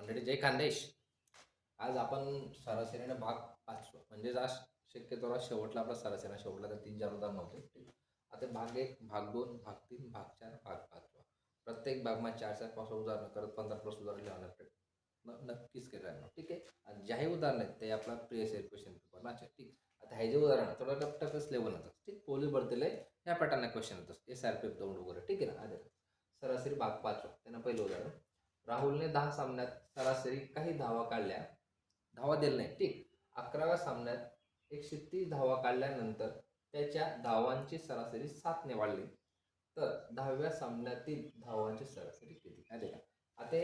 मंडळी जय खानदेश. आज आपण सरासरीने भाग 5 म्हणजेच आज शक्यतो शेवटला आपला सरासरी शेवटला तर 3-4 उदाहरण होते. ठीक. आता भाग 1, भाग 2, भाग 3, भाग 4, भाग 5. प्रत्येक भागમાં 4-4 पासून उदाहरण करत 15 प्लस उदाहरण लिहावं नक्कीच केलं. ठीक आहे. आणि ज्याही उदाहरण आहेत ते आपला प्रिवियस इयर क्वेश्चन पेपर ना. ठीक. आता हे जे उदाहरण आहे थोडं टफच लेवल होतं. ठीक. पोलीस भरतीला ह्या पॅटर्नला क्वेश्चन येतात. SRPF दौंड वगैरे. ठीक आहे ना. आधी सरासरी भाग 5 त्यांना पहिलं उदाहरण. राहुलने 10 सामन्यात सरासरी काही धावा काढल्या, धावा दिल्या नाही. ठीक. 11व्या सामन्यात 130 धावा काढल्यानंतर त्याच्या धावांची सरासरी 7 ने वाढली, तर 10व्या सामन्यातील धावांची सरासरी किती? आले का? आता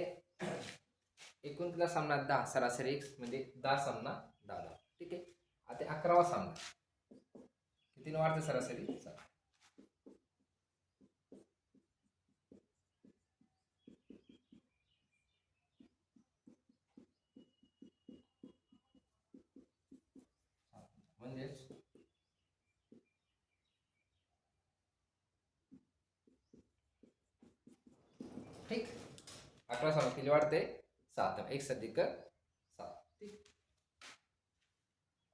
एकूण किती सामन्यात 10 सरासरी 1 म्हणजे 10 सामना 10. ठीक आहे. आता 11वा सामना कितीने वाढते सरासरी? 7. म्हणजेच ठीक. 11 सामन्यात किती वाढते? 7. 1 अधिक 7. ठीक.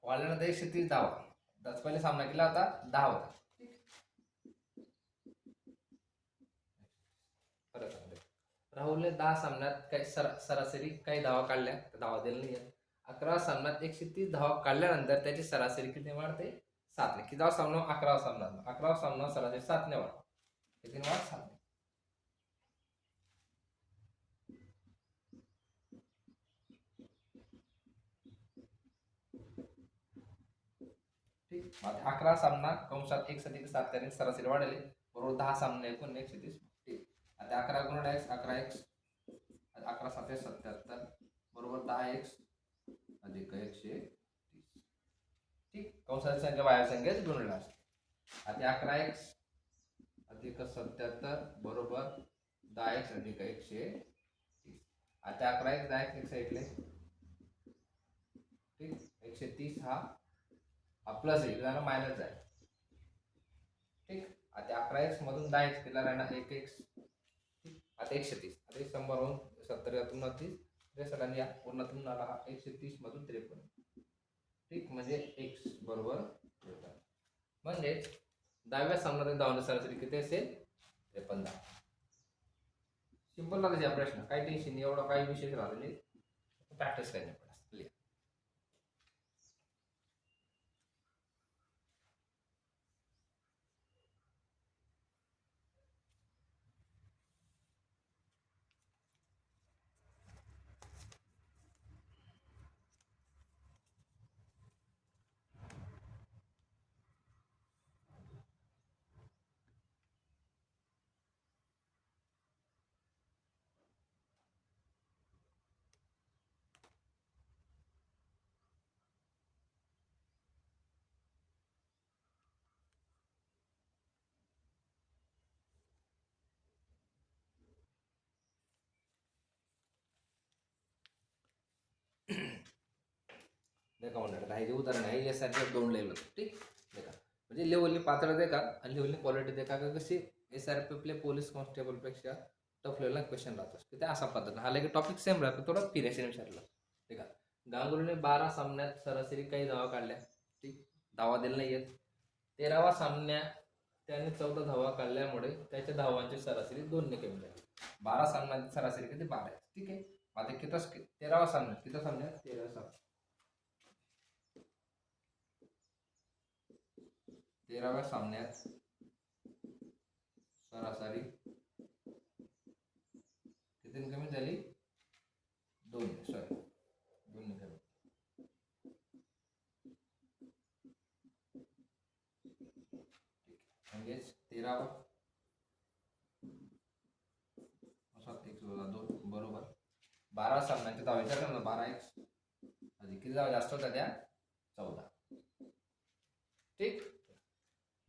वाढल्यानंतर 130 धावा. त्याचा पहिला सामना केला होता 10 होता. राहुलने 10 सामन्यात काही सरासरी काही धावा काढल्या, तर धावा दिल्या नाही. 11 सामन्यात 130 धावा काढल्यानंतर त्याची सरासरी किती वाढते? 7 ने. किती सामना? 11 सामना. 11 सामना सरासरी 7 ने वाढ. किती वाढ? 7 ने. ठीक. 11 सामना कंसात 1 अधिक 7 त्याने सरासरी वाढले बरोबर 10 सामने एकूण 130. ठीक. आता 11 गुणिले x 11x 11 7 77 बरोबर 10x अधिक 130. ठीक. कंसाची संख्या बाह्य संख्येच गुणिले असते. आता 11x अधिक 77 बरोबर 10x अधिक 130. आता 11x 10x 130. ठीक. 130 हा प्लस आहे त्याला मायनस आहे. ठीक. आता 11x मधून 10x केला राहणार 1x. आता 130. आता 100 वरून 70 यातून 30 63 आणि या पूर्णातून आला हा 130 मधून 53. ठीक. म्हणजे x बरोबर 53. म्हणजे 10व्या सामन्यात धावांची सरासरी किती असेल? 53. सिंपल लागेल हा प्रश्न. काही टेन्शन नाही, एवढा काही विशेष राहिला नाही. प्रॅक्टिस करणे पडा. देखा म्हणणार हे जे उदाहरण आहे यासारखे 2 लेवल. ठीक. देखा म्हणजे लेवलनी पातळ देखा आणि लेवलनी क्वालिटी देखा का कशी SRPF पोलीस कॉन्स्टेबल पेक्षा टफ लेवलला क्वेश्चन राहतो. ते असा पद्धतीने हा लगे टॉपिक सेम राहतो, थोडा फिरेशन विचारलं. ठीक आहे. गांगुलीने 12 सामन्यात सरासरी काही धावा काढल्या. ठीक. धावा दिल्या नाही आहेत. 13व्या सामन्यात त्याने 14 धावा काढल्यामुळे त्याच्या धावांची सरासरी 2 ने कमी झाली. 12 सामन्यात सरासरी किती? 12 आहे. ठीक आहे. आता किती 13व्या सामन्यात किती सामन्यात? 13व्या सामन्यात 13व्या सामन्यात सरासरी किती कमी झाली? 2 सॉरी 2 कमी. म्हणजेच 13 7 1 2 बरोबर 12 सामन्याचे धावा विचार करा ना. 12x अधिक किती धावा जास्त होत्या त्या? 14. ठीक.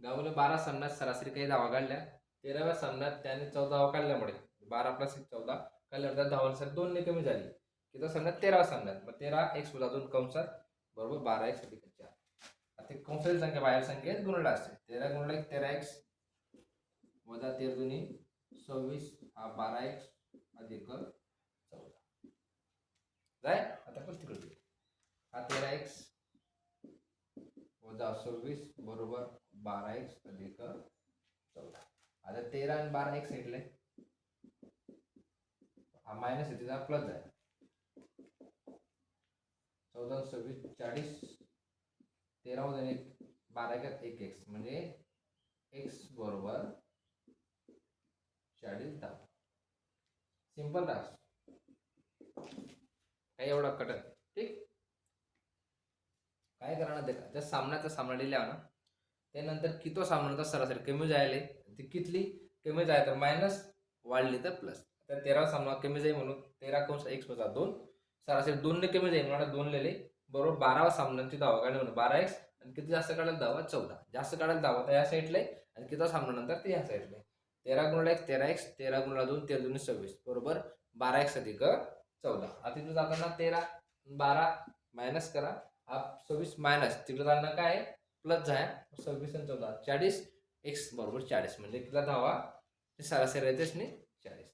गावले 12 सामन्यात सरासरी काही धावा काढल्या. 13व्या सामन्यात त्याने 14 धावा काढल्यामुळे 12 प्लस 14 काढल्यावर धावांची 2 ने कमी झाली. किती सामन्यात? 13व्या सामन्यात. मग 13x + 2 कंसात बरोबर 12x अधिक 4. आता कंसाची संख्या बाह्य संख्येत गुणिले असते. 13 गुणिले 13x वजा 13 दुनी 26 हा 12x अधिक 14. जाय आता पण तिकडे हा 13x वजा 26 बरोबर 12x अधिक 14. आता 13 आणि 12 एक साईडला हा मायनस आहे तिचा प्लस आहे. 14 26 40 13 मधून 1 12 एक एक्स म्हणजे एक्स बरोबर 40 10. सिंपल टास्क काही एवढा कठीण ठीक. काय करणार देखा त्या सामन्याचा सामना लिहिला ना त्यानंतर किती सामन्याचा सरासरी कमी जायले ती कितली कमी जाय तर मायनस वाढली तर प्लस. तर 13 सामना कमी जाईल म्हणून 13 कंस x वजा 2 सरासरी 2 ने कमी जाईल म्हणून 2 लिहिले बरोबर 12 सामन्यांची धावा काढली म्हणून 12x आणि किती जास्त काढायला धावा 14 जास्त काढायला धावा तर या साईडला आणि किती सामना नंतर ते या साईडला 13 गुणिले 1 13x 13 गुणिले 2 13 2 26 बरोबर 12x अधिक 14. आता तिथून जाताना 13 12 मायनस करा हा 26 मायनस तिकडे जाताना काय प्लस जाय 26 आणि 14 40 x बरोबर 40 म्हणजे किती धावा सरासरी येतेच नाही 40.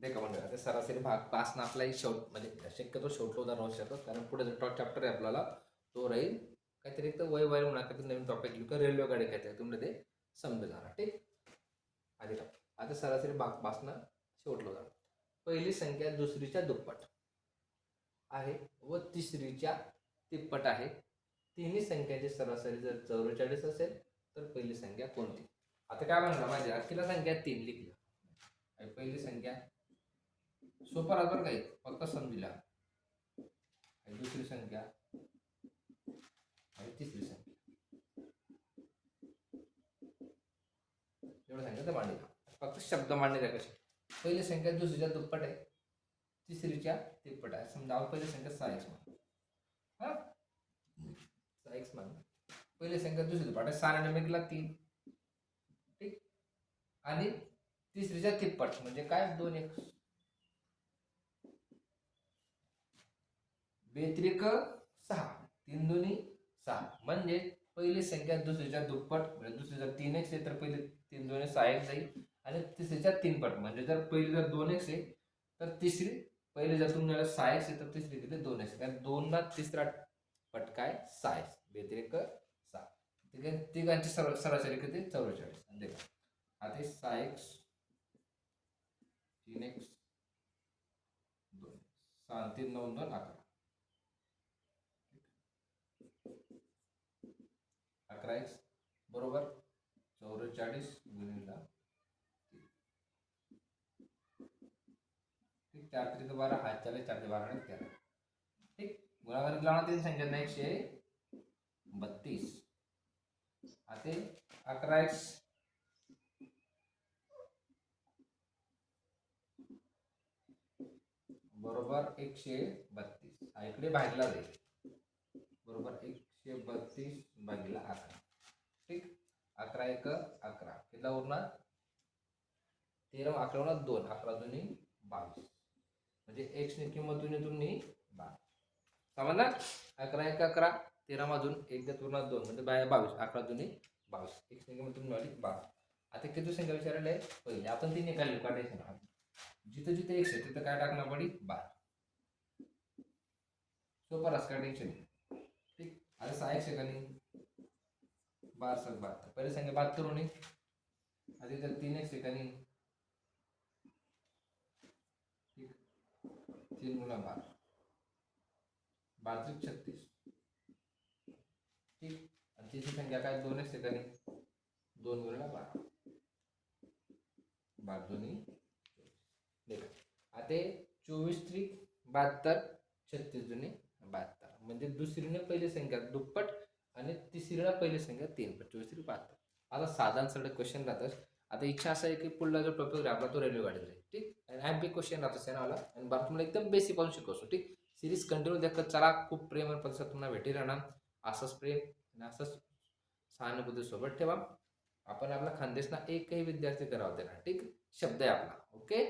देखा म्हणजे आता सरासरी भाग पासनं आपला शेवट म्हणजे शक्यतो शेवटला उदाहरण राहू शकतो कारण पुढे जो टॉप चॅप्टर आहे आपल्याला तो राहील काहीतरी एक तर वय म्हणा काहीतरी नवीन टॉपिक लिहू रेल्वे गाडी काहीतरी तुम्हाला ते समजेल ठीक. आधी आता सरासरी भाग पासनं शेवटला उदाहरण पहिली संख्या दुसरीच्या दुप्पट आहे व तिसरीच्या तिप्पट आहे. तिन्ही संख्याची सरासरी जर 44 असेल तर पहिली संख्या कोणती. आता काय म्हणलं माझ्या अखिला संख्या 3 लिखली आणि पहिली संख्या सोपा बरं काही फक्त समजला दुसरी संख्या आणि तिसरी संख्या एवढं सांगितलं तर मांडली फक्त शब्द मांडले द्या कसे. पहिली संख्या दुसरीच्या दुप्पट आहे तिसरीच्या तिप्पट आहे समजा आपण पहिली संख्या 6x मान हा 6x मान पहिली संख्या दुसरी दुप्पट आहे 6 ने मिळाला 3 ठीक आणि तिसरीच्या तिप्पट म्हणजे काय 2x बेत्रिक 6 3 दोन्ही 6 म्हणजे पहिली संख्या दुसरीच्या दुप्पट म्हणजे दुसरीच्या 3x आहे तर पहिली 3 दोन्ही 6x जाईल आणि तिसरीच्या 3 पट म्हणजे जर पहिली जर 2x आहे तर तिसरी पहिली जर तुम्हाला 6x आहे तर तिसरी किती 2x कारण 2 ला तिसरा पट काय 6x बेत्रिक 6 तिघांची सरासरी किती 44. देखा आता 6x 3x 2 6 3 9 2 11 11x बरोबर 44 गुणिले 3 ठीक 4 3 12 हात चाले 4 12 आणि 13 ठीक गुणाकार लावणार तीन संख्या 132 आता 11x बरोबर 132 इकडे भागला जाईल बरोबर 132 भागिले 11 ठीक 11 1 11 किती उरणार 13 11 उरणार 2 11 दोन्ही 22 म्हणजे x ने किंमत तुम्ही 12 समजलं 11 1 11 13 मधून 1 देत उरणार 2 म्हणजे 22 11 दोन्ही 22 x ने किंमत तुम्ही मिळाली 12. आता किती संख्या विचारले पहिले आपण ती निकाली काढायची जिथे जिथे x आहे तिथे काय टाकणार पडी 12 सोपा रस काय टेन्शन ठीक. आता 6x आहे का नाही 12 7 72 पहिले संख्या 72 होणी आधी तर 3x आहे का नाही ठीक 3 गुणा 12, 12 36. ठीक. आणि तिची संख्या काय 2 आहे ठिकाणी, 2 गुणिले 12, 12 दोन्ही 24. आता 24 त्रिक 72, 36 दुनी 72. म्हणजे दुसरीने पहिली संख्या दुप्पट आणि तिसरीला पहिली संख्या 3, 24 त्रिक 72. आता साधारण सरळ क्वेश्चन राहतात. आता इच्छा असं आहे की पुढला जो टॉपिक आपला तो रेल्वे गाडीचा आहे. ठीक. आणि ॲम्पी क्वेश्चन राहतो सेनावाला आणि बारा तुम्हाला एकदम बेसिक पासून शिकवतो. ठीक. सिरीज कंटिन्यू देखत चला. खूप प्रेम आणि प्रतिसाद तुम्हाला भेटी राहणार. असंच प्रेम आणि असंच सहानुभूती सोबत ठेवा. आपण आपला खानदेशना एकही विद्यार्थी करावा देणार. ठीक. शब्द आहे आपला. ओके.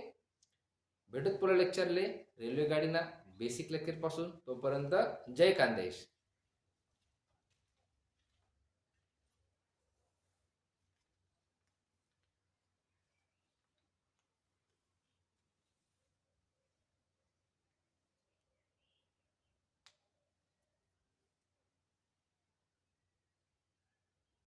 भेटत पुढे लेक्चरले रेल्वे गाडीना बेसिक लेक्चर पासून. तोपर्यंत जय खानदेश.